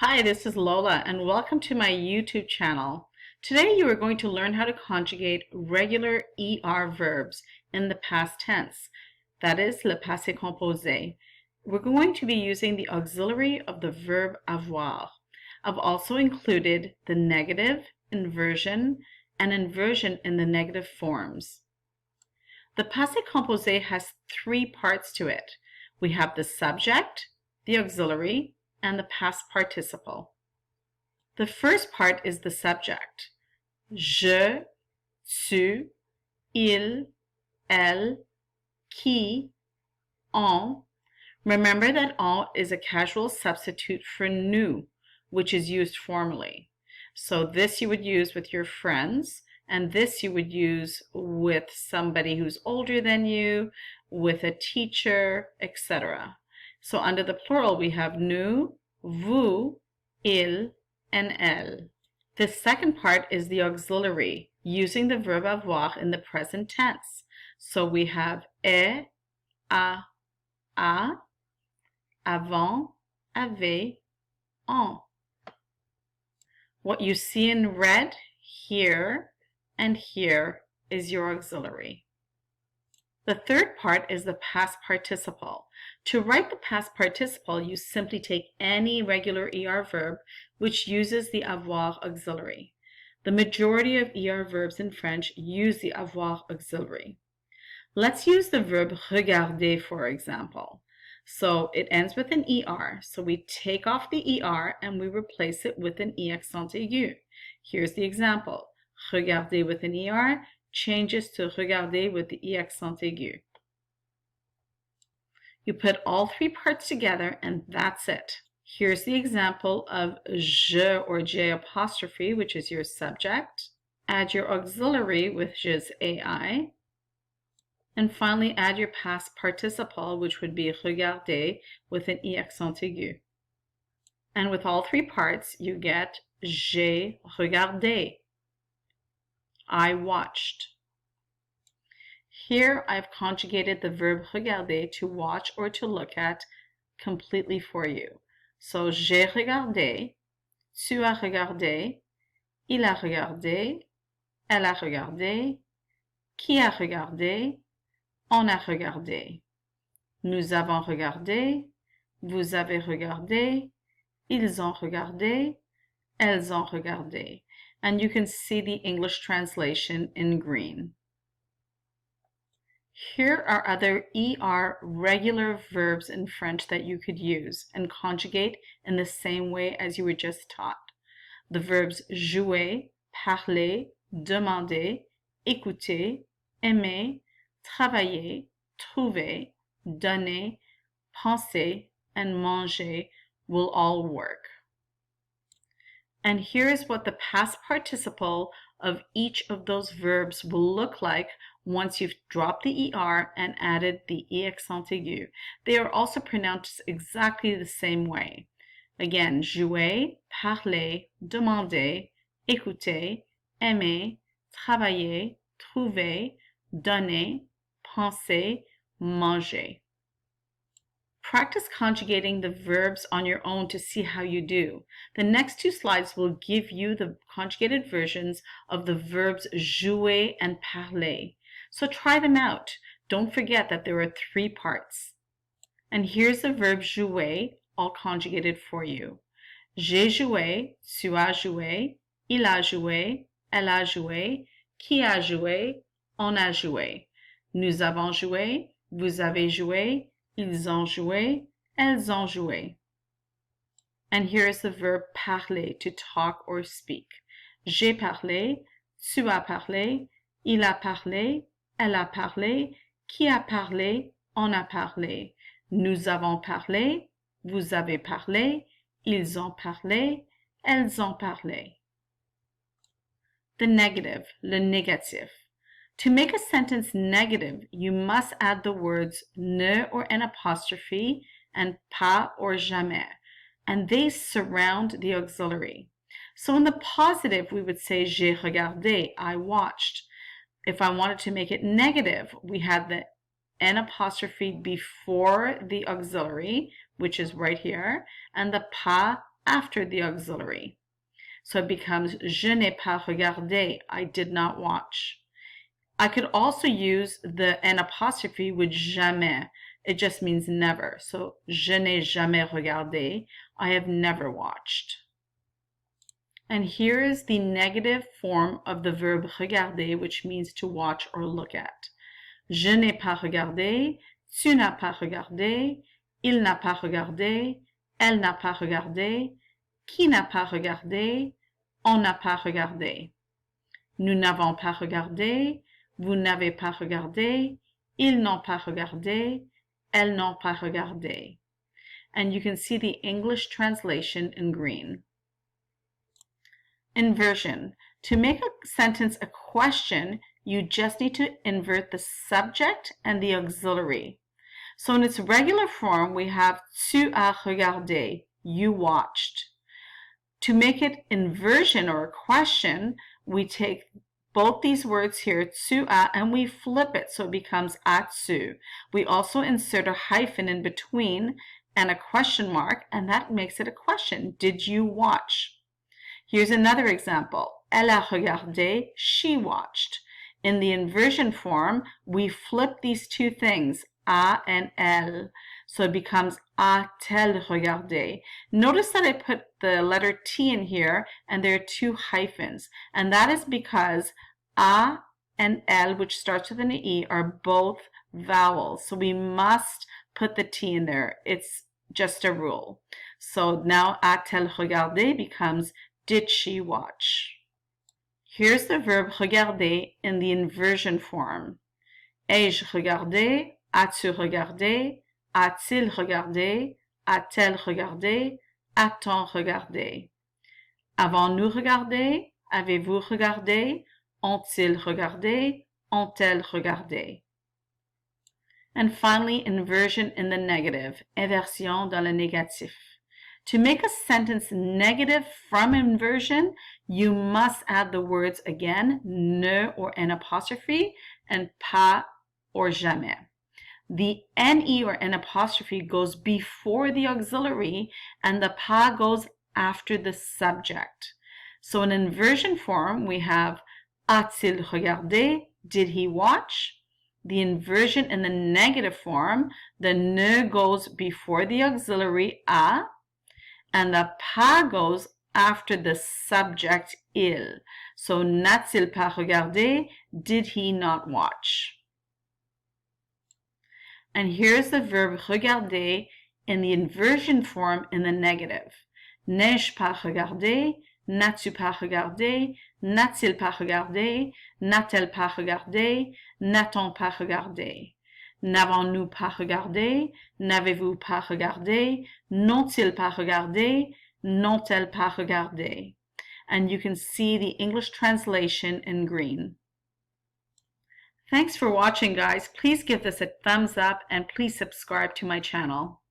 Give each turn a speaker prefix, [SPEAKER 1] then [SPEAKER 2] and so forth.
[SPEAKER 1] Hi, this is Lola and welcome to my YouTube channel. Today you are going to learn how to conjugate regular ER verbs in the past tense. That is, le passé composé. We're going to be using the auxiliary of the verb avoir. I've also included the negative, inversion, and inversion in the negative forms. The passé composé has three parts to it. We have the subject, the auxiliary, and the past participle. The first part is the subject. Je, tu, il, elle, qui, on. Remember that on is a casual substitute for nous, which is used formally. So this you would use with your friends, and this you would use with somebody who's older than you, with a teacher, etc. So under the plural, we have nous, vous, il, and elle. The second part is the auxiliary, using the verb avoir in the present tense. So we have est, a, avant, avait, en. What you see in red here and here is your auxiliary. The third part is the past participle. To write the past participle, you simply take any regular ER verb which uses the avoir auxiliary. The majority of ER verbs in French use the avoir auxiliary. Let's use the verb regarder, for example. So it ends with an ER, so we take off the ER and we replace it with an E accent aigu. Here's the example. Regarder with an ER changes to regarder with the E accent aigu. You put all three parts together and that's it. Here's the example of je or J apostrophe, which is your subject. Add your auxiliary with je's AI. And finally add your past participle, which would be regarder with an E accent aigu. And with all three parts, you get j'ai regardé. I watched. Here I've conjugated the verb regarder, to watch or to look at, completely for you. So j'ai regardé, tu as regardé, il a regardé, elle a regardé, qui a regardé, on a regardé. Nous avons regardé, vous avez regardé, ils ont regardé, elles ont regardé. And you can see the English translation in green. Here are other ER regular verbs in French that you could use and conjugate in the same way as you were just taught. The verbs jouer, parler, demander, écouter, aimer, travailler, trouver, donner, penser, and manger will all work. And here's what the past participle of each of those verbs will look like once you've dropped the ER and added the E accent aigu. They are also pronounced exactly the same way. Again, jouer, parler, demander, écouter, aimer, travailler, trouver, donner, penser, manger. Practice conjugating the verbs on your own to see how you do. The next two slides will give you the conjugated versions of the verbs jouer and parler. So try them out. Don't forget that there are three parts. And here's the verb jouer, all conjugated for you. J'ai joué, tu as joué, il a joué, elle a joué, qui a joué, on a joué. Nous avons joué, vous avez joué, ils ont joué, elles ont joué. And here is the verb parler, to talk or speak. J'ai parlé, tu as parlé, il a parlé, elle a parlé, qui a parlé, on a parlé. Nous avons parlé, vous avez parlé, ils ont parlé, elles ont parlé. The negative, le négatif. To make a sentence negative, you must add the words ne or an apostrophe and pas or jamais, and they surround the auxiliary. So in the positive, we would say j'ai regardé, I watched. If I wanted to make it negative, we had the an apostrophe before the auxiliary, which is right here, and the pas after the auxiliary. So it becomes je n'ai pas regardé, I did not watch. I could also use the N apostrophe with jamais. It just means never. So je n'ai jamais regardé, I have never watched. And here is the negative form of the verb regarder, which means to watch or look at. Je n'ai pas regardé, tu n'as pas regardé, il n'a pas regardé, elle n'a pas regardé, qui n'a pas regardé, on n'a pas regardé. Nous n'avons pas regardé, vous n'avez pas regardé, ils n'ont pas regardé, elles n'ont pas regardé. And you can see the English translation in green. Inversion. To make a sentence a question, you just need to invert the subject and the auxiliary. So in its regular form, we have tu as regardé, you watched. To make it inversion or a question, we take both these words here, tu as, and we flip it so it becomes as-tu. We also insert a hyphen in between and a question mark, and that makes it a question. Did you watch? Here's another example. Elle a regardé, she watched. In the inversion form, we flip these two things, a and elle. So it becomes a-t-elle regardé. Notice that I put the letter T in here and there are two hyphens. And that is because a and elle, which starts with an E, are both vowels. So we must put the T in there. It's just a rule. So now a-t-elle regardé becomes did she watch? Here's the verb regarder in the inversion form. Ai-je regardé? As-tu regardé? A-t-il regardé? A-t-elle regardé? A-t-on regardé? Avons-nous regardé? Avez-vous regardé? Ont-ils regardé? Ont-elles regardé? And finally, inversion in the negative. Inversion dans le négatif. To make a sentence negative from inversion, you must add the words again, ne or N apostrophe, and pas or jamais. The NE or N apostrophe goes before the auxiliary, and the pas goes after the subject. So in inversion form, we have a-t-il regardé? Did he watch? The inversion in the negative form, the ne goes before the auxiliary a, and the pas goes after the subject il. So n'a-t-il pas regardé? Did he not watch? And here's the verb regarder in the inversion form in the negative. N'ai-je pas regardé? N'as-tu pas regardé? N'a-t-il pas regardé? N'a-t-elle pas regardé? N'a-t-on pas regardé? N'avons-nous pas regardé? N'avez-vous pas regardé? N'ont-ils pas regardé? N'ont-elles pas regardé? And you can see the English translation in green. Thanks for watching, guys. Please give this a thumbs up and please subscribe to my channel.